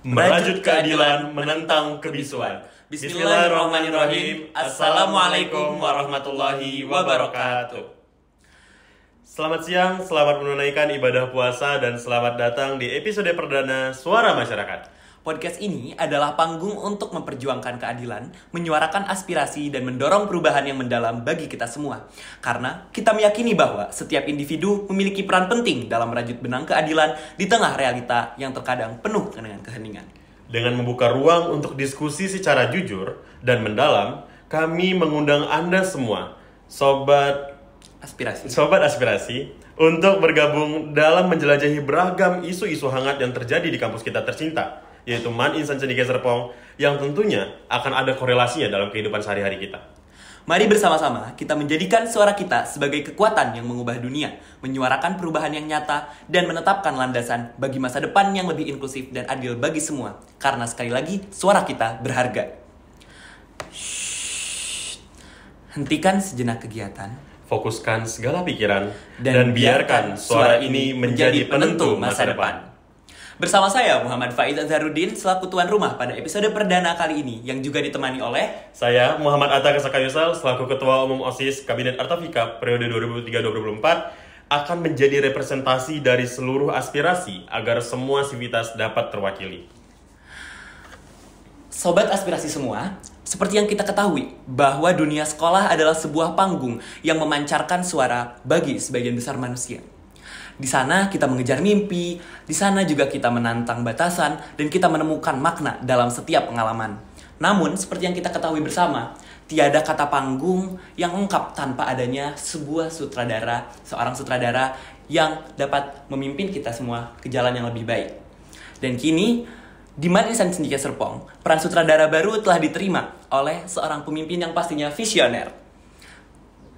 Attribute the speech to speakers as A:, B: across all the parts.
A: Merajut keadilan, menentang kebisuan. Bismillahirrahmanirrahim. Assalamualaikum warahmatullahi wabarakatuh. Selamat siang, selamat menunaikan ibadah puasa dan selamat datang di episode perdana Suara Masyarakat.
B: Podcast ini adalah panggung untuk memperjuangkan keadilan, menyuarakan aspirasi, dan mendorong perubahan yang mendalam bagi kita semua. Karena kita meyakini bahwa setiap individu memiliki peran penting dalam merajut benang keadilan di tengah realita yang terkadang penuh dengan keheningan.
A: Dengan membuka ruang untuk diskusi secara jujur dan mendalam, kami mengundang Anda semua, Sobat Aspirasi, untuk bergabung dalam menjelajahi beragam isu-isu hangat yang terjadi di kampus kita tercinta, yaitu Man Insan Cendekia Serpong, yang tentunya akan ada korelasinya dalam kehidupan sehari-hari kita.
B: Mari bersama-sama kita menjadikan suara kita sebagai kekuatan yang mengubah dunia, menyuarakan perubahan yang nyata, dan menetapkan landasan bagi masa depan yang lebih inklusif dan adil bagi semua. Karena sekali lagi, suara kita berharga. Hentikan sejenak kegiatan.
A: Fokuskan segala pikiran, dan biarkan suara ini menjadi penentu masa depan.
B: Bersama saya Muhammad Faiz Azharuddin selaku tuan rumah pada episode perdana kali ini yang juga ditemani oleh
A: saya Muhammad Atta Kesakayusal selaku Ketua Umum OSIS Kabinet Artafika periode 2003-2024 akan menjadi representasi dari seluruh aspirasi agar semua sivitas dapat terwakili.
B: Sobat aspirasi semua, seperti yang kita ketahui bahwa dunia sekolah adalah sebuah panggung yang memancarkan suara bagi sebagian besar manusia. Di sana kita mengejar mimpi, di sana juga kita menantang batasan, dan kita menemukan makna dalam setiap pengalaman. Namun, seperti yang kita ketahui bersama, tiada kata panggung yang lengkap tanpa adanya seorang sutradara yang dapat memimpin kita semua ke jalan yang lebih baik. Dan kini, di Man Insan Cendekia Serpong, peran sutradara baru telah diterima oleh seorang pemimpin yang pastinya visioner.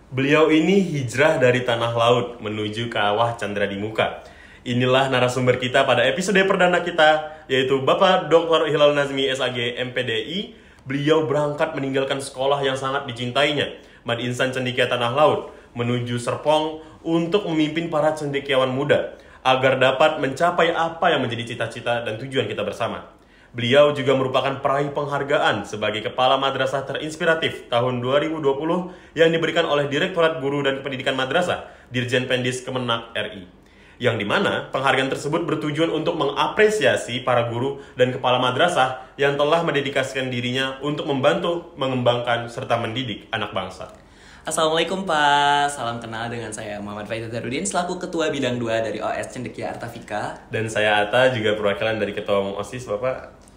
A: Beliau ini hijrah dari tanah laut menuju kawah Candra di Muka. Inilah narasumber kita pada episode perdana kita, yaitu Bapak Dr. Hilal Nazmi SAG MPDI. Beliau berangkat meninggalkan sekolah yang sangat dicintainya, Man Insan Cendekia Tanah Laut, menuju Serpong untuk memimpin para cendekiawan muda agar dapat mencapai apa yang menjadi cita-cita dan tujuan kita bersama. Beliau juga merupakan peraih penghargaan sebagai Kepala Madrasah Terinspiratif tahun 2020 yang diberikan oleh Direktorat Guru dan Pendidikan Madrasah, Dirjen Pendis Kemenak RI. Yang dimana penghargaan tersebut bertujuan untuk mengapresiasi para guru dan kepala madrasah yang telah mendedikasikan dirinya untuk membantu, mengembangkan, serta mendidik anak bangsa.
B: Assalamualaikum Pak, salam kenal dengan saya Muhammad Faiz Azharuddin selaku Ketua Bidang 2 dari OS Cendekia Artafika.
A: Dan saya Atta, juga perwakilan dari Ketua Umum OSIS, Bapak.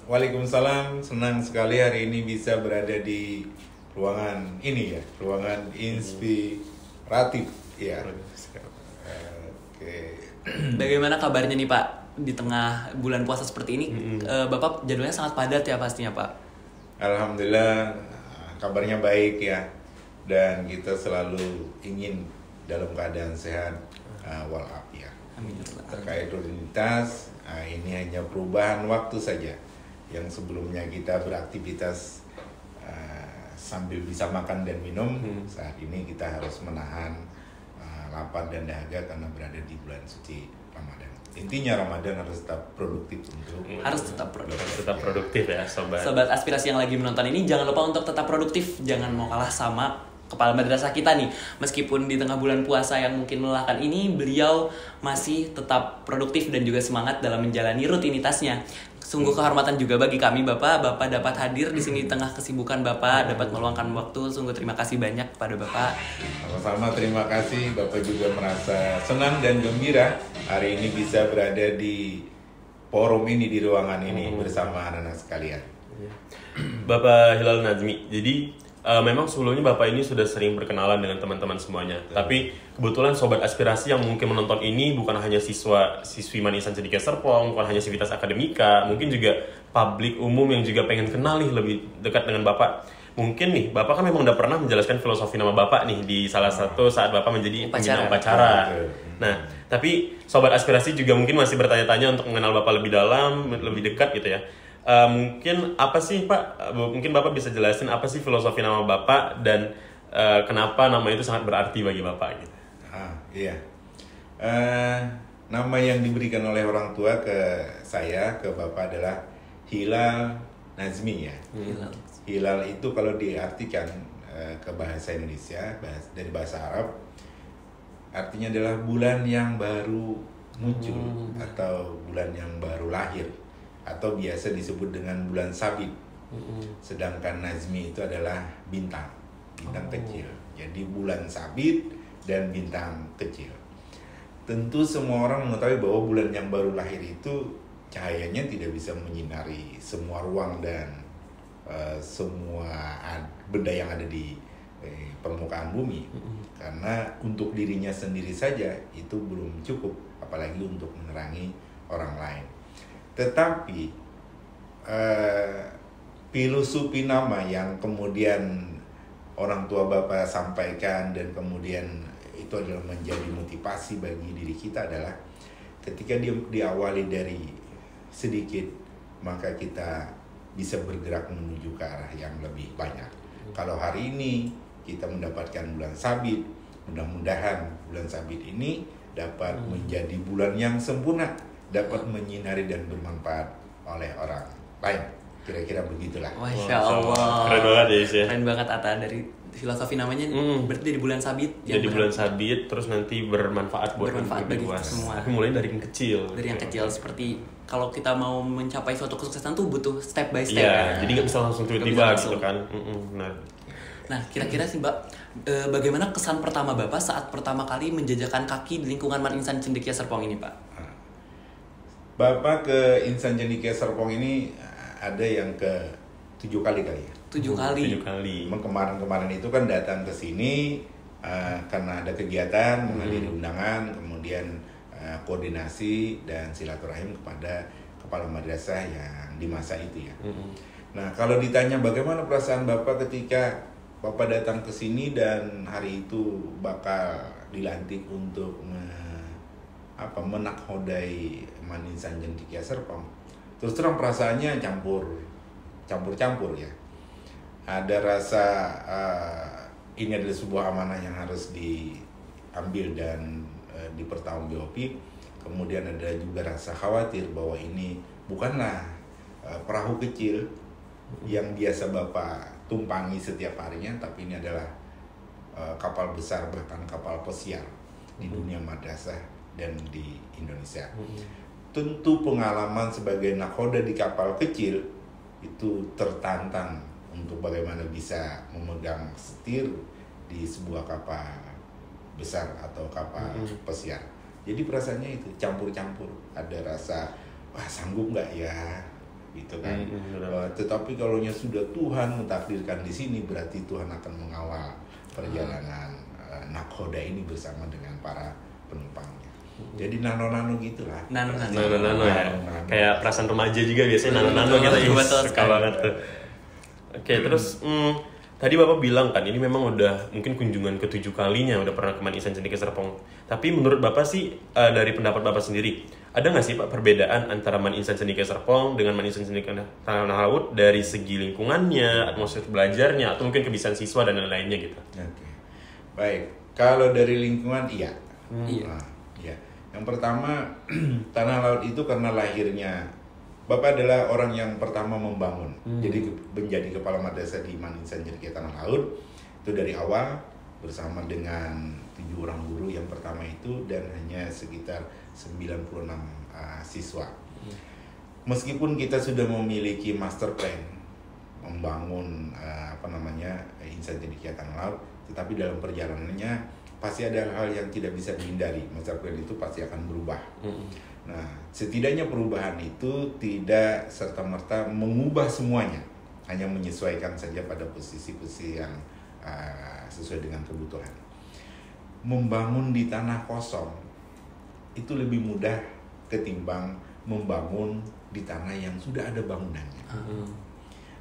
C: Waalaikumsalam, senang sekali hari ini bisa berada di ruangan ini ya, ruangan inspiratif ya.
B: Bagaimana kabarnya nih Pak di tengah bulan puasa seperti ini? Bapak jadwalnya sangat padat ya pastinya Pak.
C: Alhamdulillah kabarnya baik ya, dan kita selalu ingin dalam keadaan sehat walafiat.
B: Amin.
C: Terkait rutinitas, ini hanya perubahan waktu saja. Yang sebelumnya kita beraktivitas sambil bisa makan dan minum, saat ini kita harus menahan lapar dan dahaga karena berada di bulan suci Ramadan. Intinya Ramadan harus tetap produktif
B: tetap
A: produktif ya, sobat.
B: Sobat aspirasi yang lagi menonton ini, jangan lupa untuk tetap produktif, jangan mau kalah sama kepala madrasah kita nih. Meskipun di tengah bulan puasa yang mungkin melelahkan ini, beliau masih tetap produktif dan juga semangat dalam menjalani rutinitasnya. Sungguh kehormatan juga bagi kami Bapak dapat hadir di sini di tengah kesibukan Bapak, dapat meluangkan waktu. Sungguh terima kasih banyak kepada Bapak.
C: Sama-sama terima kasih, Bapak juga merasa senang dan gembira hari ini bisa berada di forum ini, di ruangan ini bersama anak-anak sekalian.
A: Bapak Hilal Nazmi, jadi memang sebelumnya Bapak ini sudah sering berkenalan dengan teman-teman semuanya. Tapi kebetulan sobat aspirasi yang mungkin menonton ini bukan hanya siswi Man Insan Cendekia Serpong, bukan hanya sivitas akademika, mungkin juga publik umum yang juga pengen kenal nih lebih dekat dengan Bapak. Mungkin nih, Bapak kan memang udah pernah menjelaskan filosofi nama Bapak nih di salah satu saat Bapak menjadi pembina upacara. Nah, tapi sobat aspirasi juga mungkin masih bertanya-tanya untuk mengenal Bapak lebih dalam, lebih dekat gitu ya. Mungkin apa sih Pak, mungkin Bapak bisa jelasin apa sih filosofi nama Bapak dan kenapa nama itu sangat berarti bagi Bapak gitu.
C: Iya. Nama yang diberikan oleh orang tua ke saya, ke Bapak adalah Hilal Nazmi ya. Hilal itu kalau diartikan ke bahasa Indonesia, dari bahasa Arab, artinya adalah bulan yang baru muncul atau bulan yang baru lahir, atau biasa disebut dengan bulan sabit. Sedangkan Nazmi itu adalah bintang kecil. Jadi bulan sabit dan bintang kecil. Tentu semua orang mengetahui bahwa bulan yang baru lahir itu cahayanya tidak bisa menyinari semua ruang dan semua benda yang ada di permukaan bumi, karena untuk dirinya sendiri saja itu belum cukup, apalagi untuk menerangi orang lain. Tetapi filosofi nama yang kemudian orang tua Bapak sampaikan dan kemudian itu adalah menjadi motivasi bagi diri kita adalah ketika dia diawali dari sedikit, maka kita bisa bergerak menuju ke arah yang lebih banyak. Kalau hari ini kita mendapatkan bulan sabit, mudah-mudahan bulan sabit ini dapat menjadi bulan yang sempurna, dapat menyinari dan bermanfaat oleh orang lain. Kira-kira begitulah.
B: Masya Allah.
A: Keren banget ya, Is, ya.
B: Keren banget Atta, dari filosofi namanya berarti dari bulan sabit.
A: Jadi bulan sabit terus nanti bermanfaat
B: bagi kita semua.
A: Tapi mulai dari yang kecil.
B: Dari yang kecil, seperti kalau kita mau mencapai suatu kesuksesan tuh butuh step by step.
A: Iya, jadi nggak bisa langsung tiba-tiba gitu kan. Benar.
B: Nah, kira-kira sih Mbak, bagaimana kesan pertama Bapak saat pertama kali menjajakan kaki di lingkungan Man Insan Cendekia Serpong ini, Pak?
C: Bapak ke Insan Cendekia Serpong ini ada yang ke 7 kali kali ya?
B: 7 kali.
A: 7 kali.
C: Kemarin itu kan datang ke sini karena ada kegiatan, menghadiri undangan, kemudian koordinasi dan silaturahim kepada kepala madrasah yang di masa itu ya. Nah, kalau ditanya bagaimana perasaan Bapak ketika Bapak datang ke sini dan hari itu bakal dilantik untuk menakhodai Man Insan Cendekia Serpong, terus terang perasaannya campur-campur ya. Ada rasa ini adalah sebuah amanah yang harus diambil dan dipertanggungjawabkan. Kemudian ada juga rasa khawatir bahwa ini bukanlah perahu kecil yang biasa Bapak tumpangi setiap harinya, tapi ini adalah kapal besar, bahkan kapal pesiar di dunia madrasah dan di Indonesia. Tentu pengalaman sebagai nakhoda di kapal kecil itu tertantang untuk bagaimana bisa memegang setir di sebuah kapal besar atau kapal pesiar. Jadi perasaannya itu campur-campur, ada rasa wah sanggup nggak ya gitu kan. Tetapi kalau sudah Tuhan mentakdirkan di sini, berarti Tuhan akan mengawal perjalanan nakhoda ini bersama dengan para penumpangnya. Jadi nano-nano gitulah.
A: Nano ya. Kayak perasaan remaja juga biasanya nano-nano gitu ya. Suka banget tuh. Oke, terus tadi Bapak bilang kan ini memang udah mungkin kunjungan ke-7 kalinya udah pernah ke Man Insan Cendekia Serpong. Tapi menurut Bapak sih dari pendapat Bapak sendiri, ada nggak sih Pak perbedaan antara Man Insan Cendekia Serpong dengan Man Insan Cendekia Tanah Laut dari segi lingkungannya, atmosfer belajarnya, atau mungkin kebiasaan siswa dan lain-lainnya gitu?
C: Oke. Baik, kalau dari lingkungan iya.
B: Iya.
C: Iya. Yang pertama Tanah Laut itu karena lahirnya Bapak adalah orang yang pertama membangun. Jadi menjadi kepala madrasah di Man Insan Cendekia Tanah Laut itu dari awal bersama dengan 7 orang guru yang pertama itu, dan hanya sekitar 96 siswa. Meskipun kita sudah memiliki master plan membangun Insan Cendekia Tanah Laut, tetapi dalam perjalanannya pasti ada hal yang tidak bisa dihindari. Master plan itu pasti akan berubah. Nah, setidaknya perubahan itu tidak serta-merta mengubah semuanya, hanya menyesuaikan saja pada posisi-posisi yang sesuai dengan kebutuhan. Membangun di tanah kosong itu lebih mudah ketimbang membangun di tanah yang sudah ada bangunannya.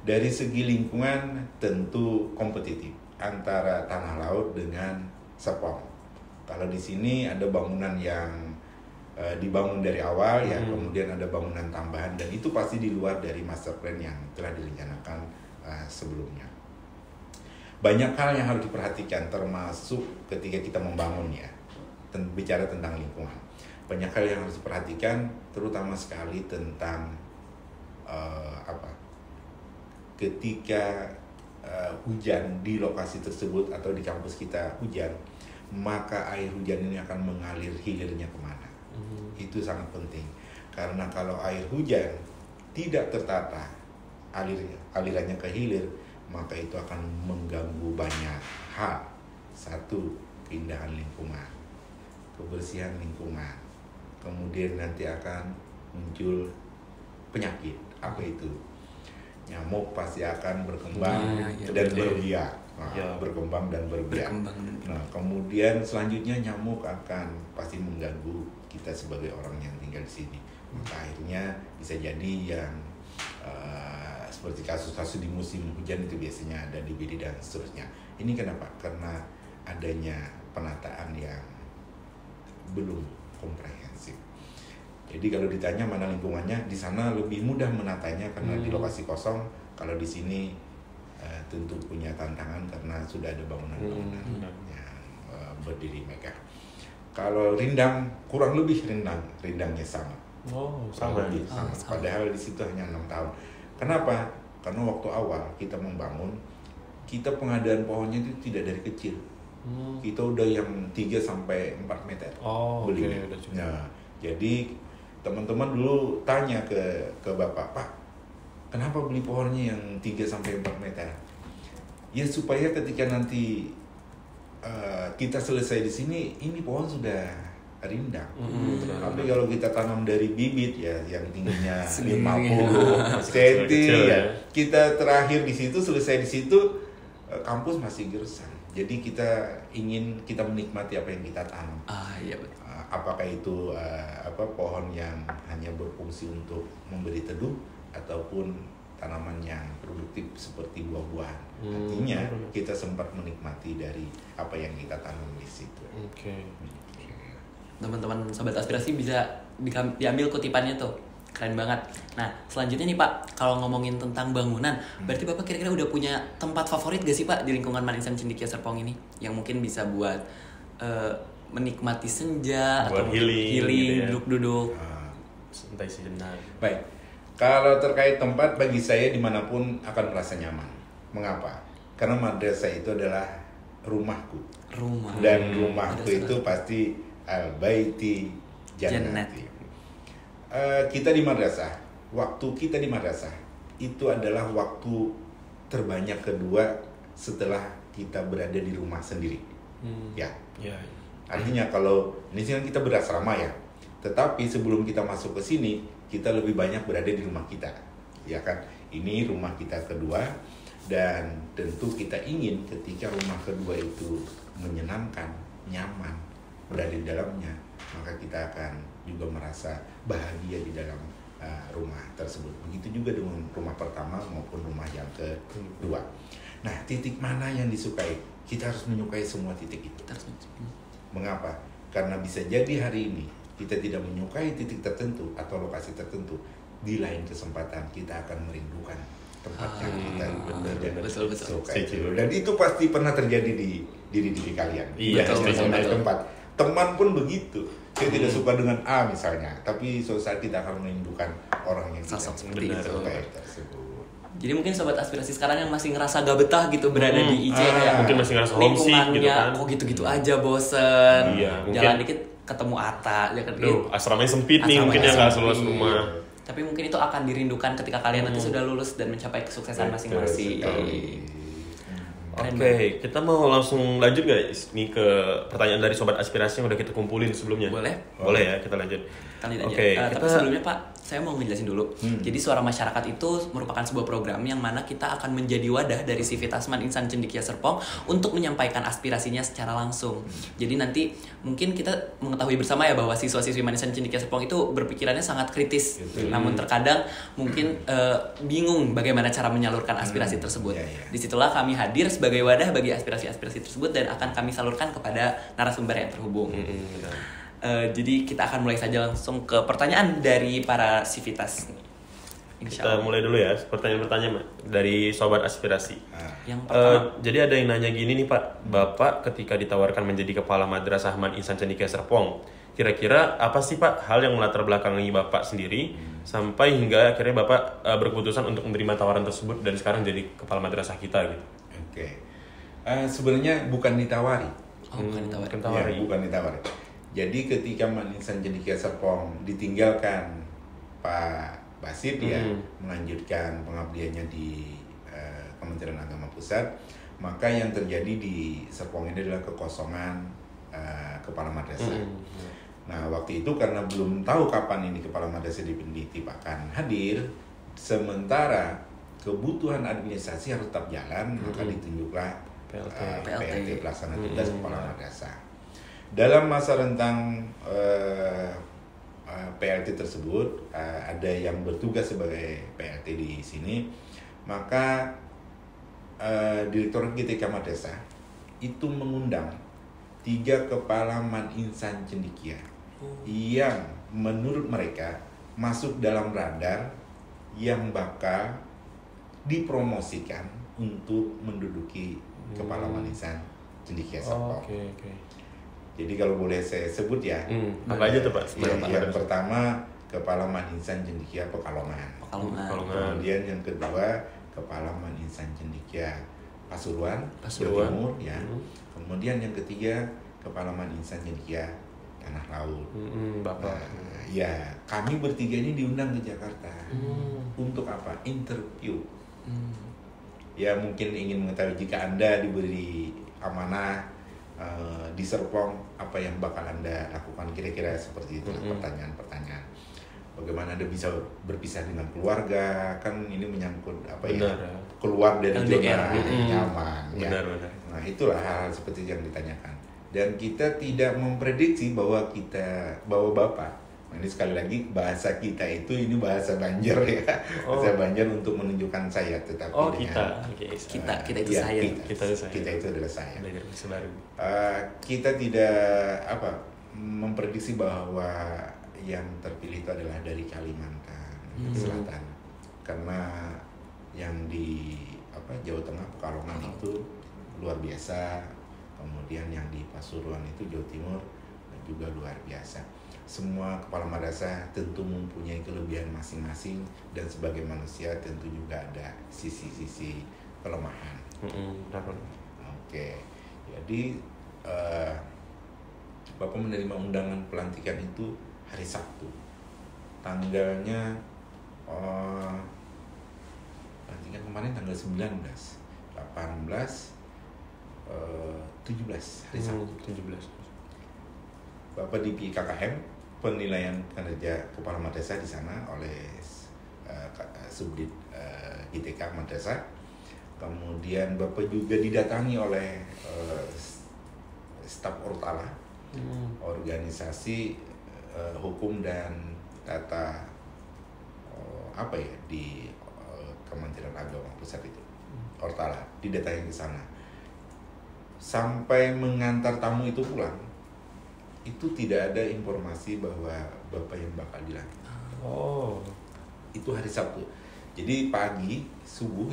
C: Dari segi lingkungan tentu kompetitif antara Tanah Laut dengan Serpong. Kalau di sini ada bangunan yang dibangun dari awal ya, kemudian ada bangunan tambahan, dan itu pasti di luar dari master plan yang telah direncanakan sebelumnya. Banyak hal yang harus diperhatikan termasuk ketika kita membangun ya, bicara tentang lingkungan. banyak hal yang harus diperhatikan, terutama sekali tentang ketika hujan di lokasi tersebut atau di kampus kita hujan, maka air hujan ini akan mengalir hilirnya kemana. Itu sangat penting, karena kalau air hujan tidak tertata alirannya ke hilir, maka itu akan mengganggu banyak hal. Satu, keindahan lingkungan, kebersihan lingkungan, kemudian nanti akan muncul penyakit. Apa itu? Nyamuk pasti akan berkembang dan berbiak. Berkembang dan berbiak. Nah, kemudian selanjutnya nyamuk akan pasti mengganggu kita sebagai orang yang tinggal di sini. Maka akhirnya bisa jadi yang seperti kasus-kasus di musim hujan itu biasanya ada DBD dan seterusnya. Ini kenapa? Karena adanya penataan yang belum komprehensif. Jadi kalau ditanya mana lingkungannya, di sana lebih mudah menatanya karena di lokasi kosong. Kalau di sini tentu punya tantangan karena sudah ada bangunan-bangunan yang berdiri megah. Kalau Rindang kurang lebih rindangnya sama.
A: Sama.
C: Padahal di situ hanya 6 tahun. Kenapa? Karena waktu awal kita membangun, kita pengadaan pohonnya itu tidak dari kecil. Kita udah yang 3-4 meter beli. Nah, jadi teman-teman dulu tanya ke Bapak, Pak, kenapa beli pohonnya yang 3-4 meter? Ya supaya ketika nanti kita selesai di sini, ini pohon sudah rindang. Tapi kalau kita tanam dari bibit ya yang tingginya 50 cm ya, kita terakhir di situ, selesai di situ, kampus masih gersang. Jadi kita menikmati apa yang kita tanam.
B: Iya betul.
C: Apakah itu pohon yang hanya berfungsi untuk memberi teduh ataupun tanaman yang produktif seperti buah-buahan. Artinya kita sempat menikmati dari apa yang kita tanam di situ.
B: Teman-teman sobat aspirasi bisa diambil kutipannya tuh, keren banget. Nah selanjutnya nih Pak, kalau ngomongin tentang bangunan, berarti Bapak kira-kira udah punya tempat favorit gak sih Pak di lingkungan Manisan Cendekia Serpong ini, yang mungkin bisa buat menikmati senja,
A: buat
B: atau
A: healing gitu ya.
B: duduk-duduk,
A: santai sejenak.
C: Baik, kalau terkait tempat, bagi saya dimanapun akan merasa nyaman. Mengapa? Karena madrasah itu adalah rumahku. Dan rumahku itu pasti al-baiti jannati. Kita di madrasah, waktu kita di madrasah itu adalah waktu terbanyak kedua setelah kita berada di rumah sendiri. Ya. Artinya kalau ini kan kita berasrama ya, tetapi sebelum kita masuk ke sini, kita lebih banyak berada di rumah kita, ya kan? Ini rumah kita kedua, dan tentu kita ingin ketika rumah kedua itu menyenangkan, nyaman, berada di dalamnya, maka kita akan juga merasa bahagia di dalam rumah tersebut. Begitu juga dengan rumah pertama maupun rumah yang kedua. Nah, titik mana yang disukai? Kita harus menyukai semua titik itu. Mengapa? Karena bisa jadi hari ini kita tidak menyukai titik tertentu atau lokasi tertentu, di lain kesempatan kita akan merindukan tempat yang kita sukai. Dan itu pasti pernah terjadi di diri kalian.
A: Iya,
C: betul. Tempat. Teman pun begitu. Saya tidak suka dengan A misalnya, tapi suatu saat kita akan merindukan orang yang
B: sosok
C: kita
B: seperti itu
C: tersebut.
B: Jadi mungkin sobat aspirasi sekarang yang masih ngerasa gak betah gitu berada di IC kayak
A: mungkin masih ngerasa homesick gitu kan.
B: Kok gitu-gitu aja, bosen.
A: Mungkin,
B: jalan dikit ketemu Atta, ya kan.
A: Asramanya sempit nih, mungkin ya nggak seluas rumah.
B: Tapi mungkin itu akan dirindukan ketika kalian nanti sudah lulus dan mencapai kesuksesan masing-masing.
A: Oke, kita mau langsung lanjut guys nih ke pertanyaan dari sobat aspirasi yang udah kita kumpulin sebelumnya. Boleh ya, kita lanjut.
B: Oke, tapi sebelumnya Pak, saya mau ngejelasin dulu. Jadi Suara Masyarakat itu merupakan sebuah program yang mana kita akan menjadi wadah dari Civitas Insan Cendekia Serpong untuk menyampaikan aspirasinya secara langsung. Jadi nanti mungkin kita mengetahui bersama ya bahwa siswa-siswi Insan Cendekia Serpong itu berpikirannya sangat kritis. Namun terkadang mungkin bingung bagaimana cara menyalurkan aspirasi tersebut. Disitulah kami hadir sebagai wadah bagi aspirasi-aspirasi tersebut dan akan kami salurkan kepada narasumber yang terhubung. Jadi kita akan mulai saja langsung ke pertanyaan dari para Civitas. Insya
A: Kita
B: Allah.
A: mulai dulu ya, pertanyaan-pertanyaan dari Sobat Aspirasi.
B: Yang pertama,
A: Jadi ada yang nanya gini nih Pak, Bapak ketika ditawarkan menjadi Kepala Madrasah Man Ihsan Cendekia Serpong, kira-kira apa sih Pak hal yang melatar belakangi Bapak sendiri sampai hingga akhirnya Bapak berkeputusan untuk menerima tawaran tersebut dan sekarang jadi Kepala Madrasah kita gitu?
C: Oke. Sebenarnya bukan ditawari.
B: bukan ditawar.
A: Bukan tawari.
C: Ya, bukan ditawari. Jadi ketika Man Ihsan Cendekia Serpong ditinggalkan Pak Basit ya melanjutkan pengabdiannya di Kementerian Agama Pusat, maka yang terjadi di Serpong ini adalah kekosongan kepala madrasah. Nah, waktu itu karena belum tahu kapan ini kepala madrasah ditimpakan hadir, sementara kebutuhan administrasi harus tetap jalan, maka ditunjuklah PLT pelaksana tugas kepala madrasah. Dalam masa rentang PLT tersebut ada yang bertugas sebagai PLT di sini, maka Direktorat GTK Madrasah itu mengundang 3 kepala Man Ihsan Cendekia yang menurut mereka masuk dalam radar yang bakal dipromosikan untuk menduduki kepala Man Ihsan Cendekia Serpong.
A: Oke.
C: Jadi kalau boleh saya sebut ya,
A: Apa aja tuh Pak?
C: yang pertama kepala Man Ihsan Cendekia Pekalongan.
B: Pekalongan.
C: Kemudian yang kedua kepala Man Ihsan Cendekia Pasuruan,
A: Pasuruan.
C: Jawa Timur ya. Kemudian yang ketiga kepala Man Ihsan Cendekia Tanah Laut.
A: Bapak.
C: Nah, ya kami bertiga ini diundang ke Jakarta untuk apa? Interview. Ya mungkin ingin mengetahui jika Anda diberi amanah di Serpong, apa yang bakal Anda lakukan, kira-kira seperti itu pertanyaan-pertanyaan. Bagaimana Anda bisa berpisah dengan keluarga, kan ini menyangkut apa
A: Benar,
C: ya, keluar dari
B: LDR.
C: zona nyaman ya.
A: Benar.
C: Nah itulah hal seperti yang ditanyakan, dan kita tidak memprediksi bahwa Bapak, nah ini sekali lagi bahasa kita itu ini bahasa Banjar ya, bahasa Banjar untuk menunjukkan saya, tetapi dengan
B: Kita itu
C: ya,
B: saya.
C: kita itu adalah saya.
A: Belajar bahasa baru.
C: Kita tidak memprediksi bahwa yang terpilih itu adalah dari Kalimantan Selatan, karena yang di Jawa Tengah Pekalongan itu luar biasa, kemudian yang di Pasuruan itu Jawa Timur juga luar biasa. Semua kepala madrasah tentu mempunyai kelebihan masing-masing, dan sebagai manusia tentu juga ada sisi-sisi kelemahan. Oke, jadi Bapak menerima undangan pelantikan itu hari Sabtu, tanggalnya pelantikan kemarin tanggal 19, 18, 17 hari Sabtu.
A: 17.
C: Bapak di KKM, penilaian kinerja kepala madrasah di sana oleh Subdit GTK Madrasah. Kemudian Bapak juga didatangi oleh staf Ortala, organisasi hukum dan tata di Kementerian Agama Pusat itu, Ortala, didatangi ke sana. Sampai mengantar tamu itu pulang, itu tidak ada informasi bahwa Bapak yang bakal dilantik. Itu hari Sabtu. Jadi pagi subuh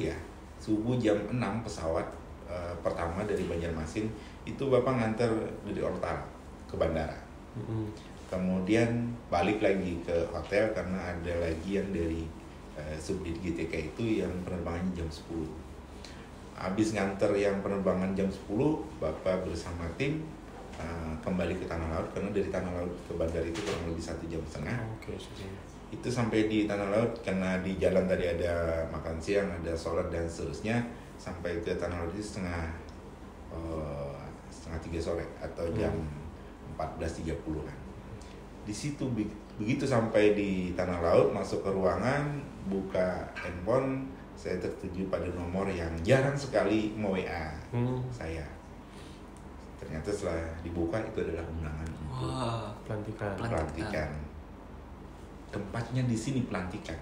C: jam 6 pesawat pertama dari Banjarmasin itu Bapak nganter dari Ortala ke bandara. Kemudian balik lagi ke hotel karena ada lagi yang dari Subdit GTK itu yang penerbangannya jam 10. Habis nganter yang penerbangan jam 10, Bapak bersama tim kembali ke Tanah Laut, karena dari Tanah Laut ke bandara itu kurang lebih 1,5 jam. Itu sampai di Tanah Laut, karena di jalan tadi ada makan siang, ada sholat dan seterusnya, sampai ke Tanah Laut itu setengah 3 sore atau jam 14.30-an. Di situ begitu sampai di Tanah Laut, masuk ke ruangan, buka handphone, saya tertuju pada nomor yang jarang sekali mau WA saya. Ternyata setelah dibuka itu adalah undangan untuk pelantikan. Tempatnya di sini pelantikan.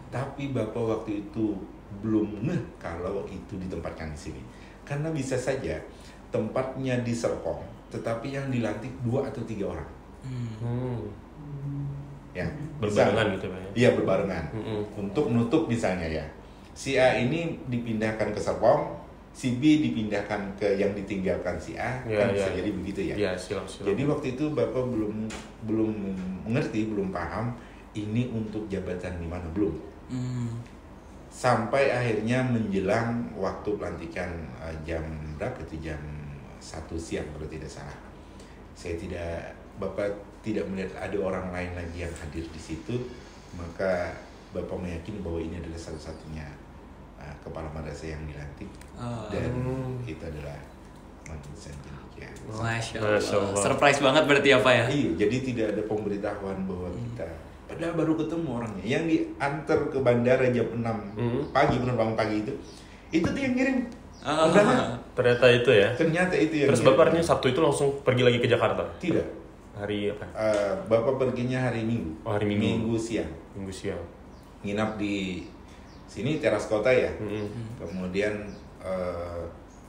C: Tapi Bapak waktu itu belum ngeh kalau itu ditempatkan di sini. Karena bisa saja tempatnya di Serpong, tetapi yang dilantik 2 atau 3 orang. ya.
A: Berbarengan gitu Pak ya?
C: Iya, berbarengan. Untuk nutup misalnya ya, si A ini dipindahkan ke Serpong, si B dipindahkan ke yang ditinggalkan si A, kan bisa jadi begitu ya.
A: Iya, silang.
C: Jadi waktu itu Bapak belum mengerti, belum paham ini untuk jabatan di mana, belum. Sampai akhirnya menjelang waktu pelantikan jam berapa itu, jam 1 siang kalau tidak salah. Bapak tidak melihat ada orang lain lagi yang hadir di situ, maka Bapak meyakini bahwa ini adalah satu-satunya kepala madrasah yang dilantik, dan itu adalah Insan Cendekia.
B: Masya Allah. Surprise banget berarti ya Pak ya?
C: Iya, jadi tidak ada pemberitahuan bahwa kita, padahal baru ketemu orangnya yang diantar ke bandara jam 6 pagi, penerbangan pagi itu tuh yang ngirim undangan.
A: Ternyata itu ya.
C: Ternyata itu yang
A: Terus
C: ngirim.
A: Bapaknya Sabtu itu langsung pergi lagi ke Jakarta?
C: Tidak.
A: Hari apa?
C: Bapak perginya hari Minggu.
A: Oh, hari Minggu.
C: Minggu siang.
A: Minggu siang.
C: Nginap di sini teras kota ya. Kemudian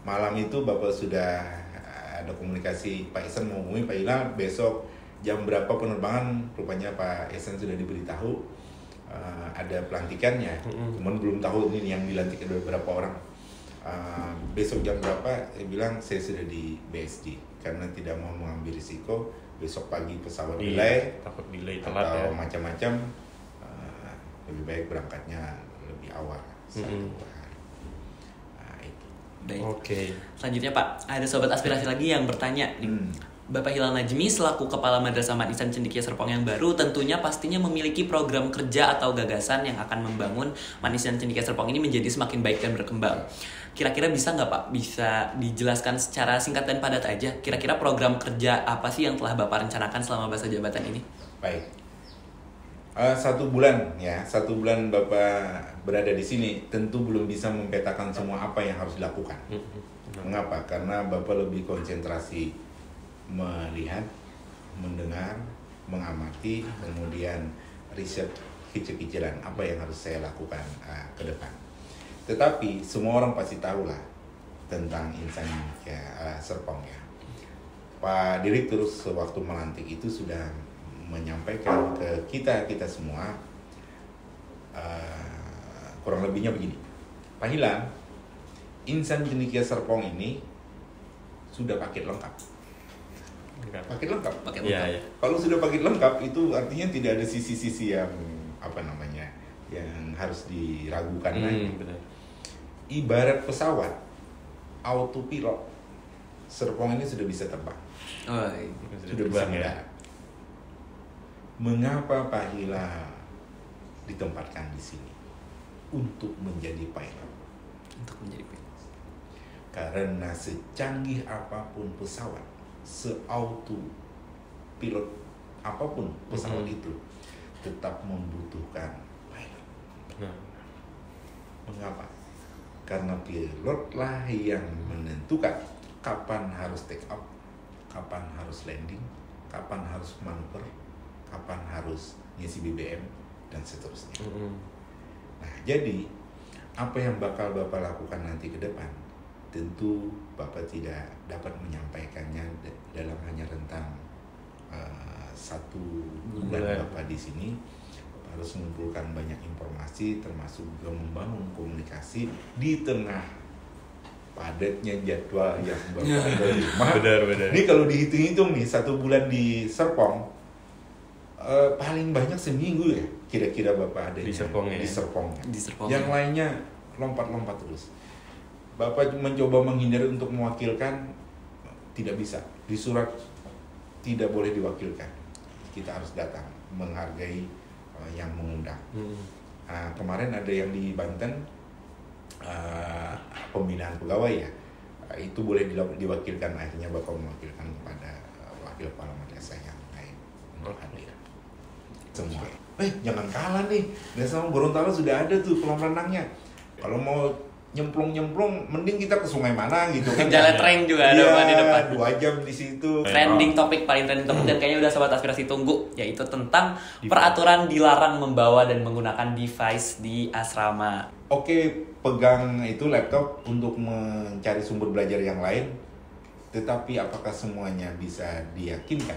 C: malam itu Bapak sudah ada komunikasi, Pak Ihsan mau hubungi Pak Hilal besok jam berapa penerbangan. Rupanya Pak Ihsan sudah diberitahu ada pelantikannya. Cuman belum tahu ini yang dilantik ada berapa orang. Besok jam berapa? Saya bilang saya sudah di BSD karena tidak mau mengambil risiko besok pagi pesawat delay,
A: takut delay telat
C: atau
A: ya.
C: macam-macam. Lebih baik berangkatnya lebih awal, 1 hari. Itu.
B: Baik.
A: Oke.
B: Selanjutnya Pak, ada sobat aspirasi lagi yang bertanya nih. Bapak Hilal Najmi selaku Kepala Madrasah Ahmad Ihsan Cendekia Serpong yang baru tentunya pastinya memiliki program kerja atau gagasan yang akan membangun Ahmad Ihsan Cendekia Serpong ini menjadi semakin baik dan berkembang. Kira-kira bisa nggak Pak, bisa dijelaskan secara singkat dan padat aja, kira-kira program kerja apa sih yang telah Bapak rencanakan selama masa jabatan ini?
C: Baik. 1 bulan ya, 1 bulan Bapak berada di sini, tentu belum bisa mempetakan semua apa yang harus dilakukan. Mengapa? Karena Bapak lebih konsentrasi melihat, mendengar, mengamati, kemudian riset kecil-kecilan apa yang harus saya lakukan ke depan. Tetapi semua orang pasti tahu lah tentang Insan Serpong ya. Pak Direktur sewaktu melantik itu sudah menyampaikan ke kita semua kurang lebihnya begini. Pak Hilal, Insan Cendekia Serpong ini sudah paket lengkap. Paket lengkap.
A: Iya.
C: Kalau sudah paket lengkap itu artinya tidak ada sisi-sisi yang yang harus diragukan lagi.
A: Betul.
C: Ibarat pesawat autopilot, Serpong ini sudah bisa terbang. Sudah bisa mendarat. Mengapa Pak Hilal ditempatkan di sini? Untuk menjadi pilot. Karena secanggih apapun pesawat, seauto pilot apapun pesawat itu, tetap membutuhkan pilot. Mengapa? Karena pilotlah yang menentukan kapan harus take off, kapan harus landing, kapan harus manuver, kapan harus ngisi BBM, dan seterusnya. Nah, jadi apa yang bakal Bapak lakukan nanti ke depan, tentu Bapak tidak dapat menyampaikannya dalam hanya rentang 1 bulan Bapak di sini. Bapak harus mengumpulkan banyak informasi, termasuk juga membangun komunikasi di tengah padatnya jadwal yang Bapak terima.
A: Benar.
C: Ini kalau dihitung-hitung nih 1 bulan di Serpong, paling banyak seminggu ya kira-kira Bapak ada
A: di Serpongnya.
C: Yang lainnya lompat-lompat terus. Bapak mencoba menghindari untuk mewakilkan, tidak bisa. Di surat tidak boleh diwakilkan. Kita harus datang menghargai yang mengundang. Kemarin ada yang di Banten pembinaan pegawai ya, itu boleh diwakilkan. Akhirnya Bapak mewakilkan kepada wakil kepala madrasah yang lain untuk hadir. Semua. Jangan kalah nih. Desa Gorontalo sudah ada tuh kolam renangnya. Kalau mau nyemplung mending kita ke sungai mana gitu kan.
B: Jalan tren juga ada Pak di depan.
C: 2 jam di situ.
B: Trending topik, paling trending topik dan kayaknya udah sobat aspirasi tunggu, yaitu tentang peraturan dilarang membawa dan menggunakan device di asrama.
C: Oke, pegang itu laptop untuk mencari sumber belajar yang lain. Tetapi apakah semuanya bisa diyakinkan?